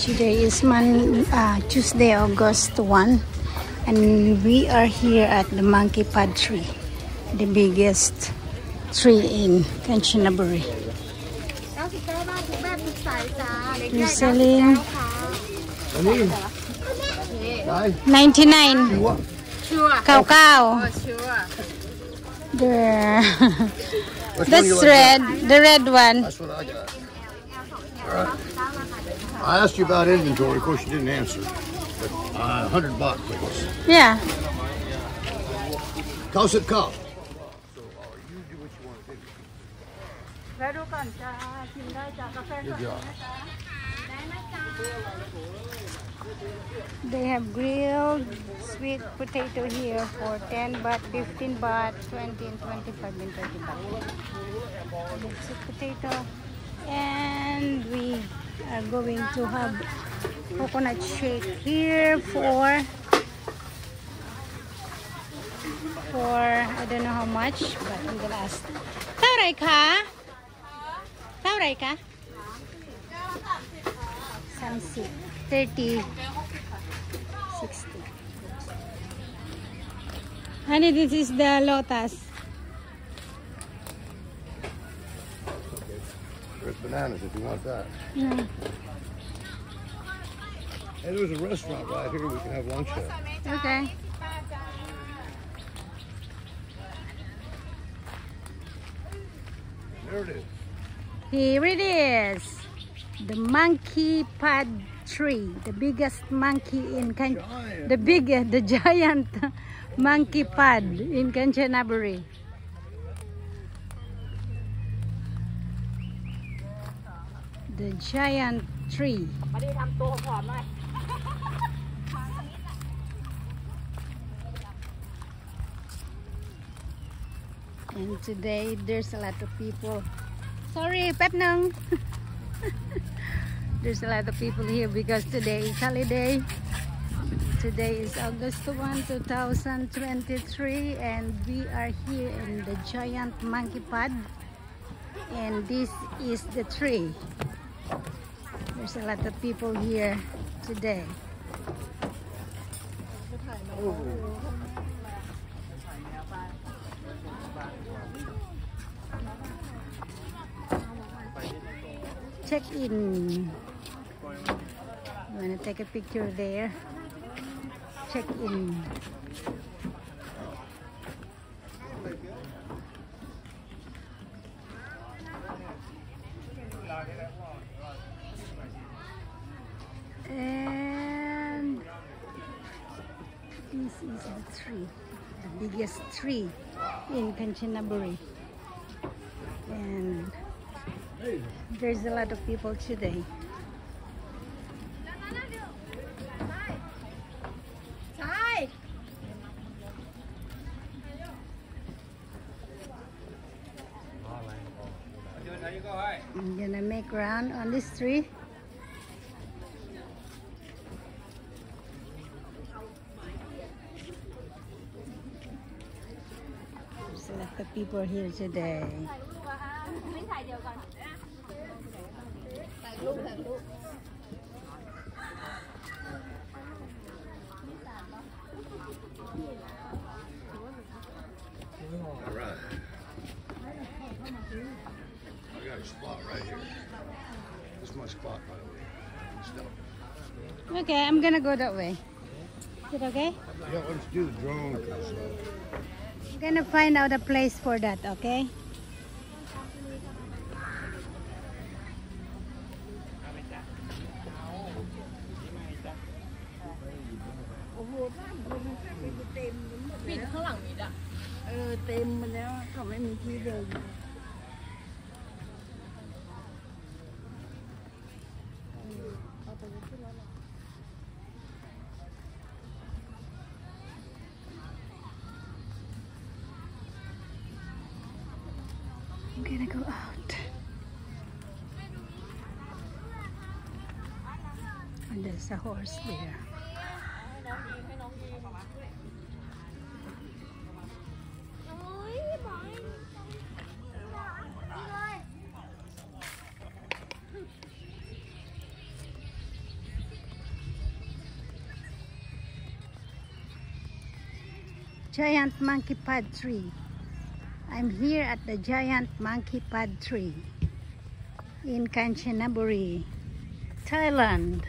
Today is Tuesday, August 1, and we are here at the monkey pod tree, the biggest tree in Kanchanaburi. They're selling 99. Cow. That's red, the red one. That's what I got. All right. I asked you about inventory. Of course, you didn't answer. But $100, please. Yeah. Cost it cost. Good job. They have grilled sweet potato here for 10 baht, 15 baht, 20 and 25 and 30 baht. Sweet potato. And we are going to have coconut shake here for I don't know how much, but I'm gonna ask. เท่าไหร่คะเท่าไหร่คะ30, 30, 60. Honey, this is the lotus. There's bananas if you want that. Yeah. Hey, there's a restaurant right here we can have lunch at. Okay. There it is. Here it is. The monkey pod tree. The biggest monkey in the giant monkey pod in Kanchanaburi. The giant tree. And today there's a lot of people. Sorry, Pep Nung. There's a lot of people here because today is holiday. Today is August 1, 2023, and we are here in the giant monkey pod. And this is the tree. There's a lot of people here today. Check in. You want to take a picture there? Check in. And this is the tree, the biggest tree in Kanchanaburi. And there's a lot of people today. I'm gonna make round on this tree. There's a lot of people here today. All right. I got a spot right here. This is my spot, by the way. Stop. Okay, I'm gonna go that way. Is it okay? Yeah, let's do the drone. I'm gonna find out a place for that, okay? I'm gonna go out. And there's a horse there. Giant monkey pod tree. I'm here at the giant monkey pod tree in Kanchanaburi, Thailand.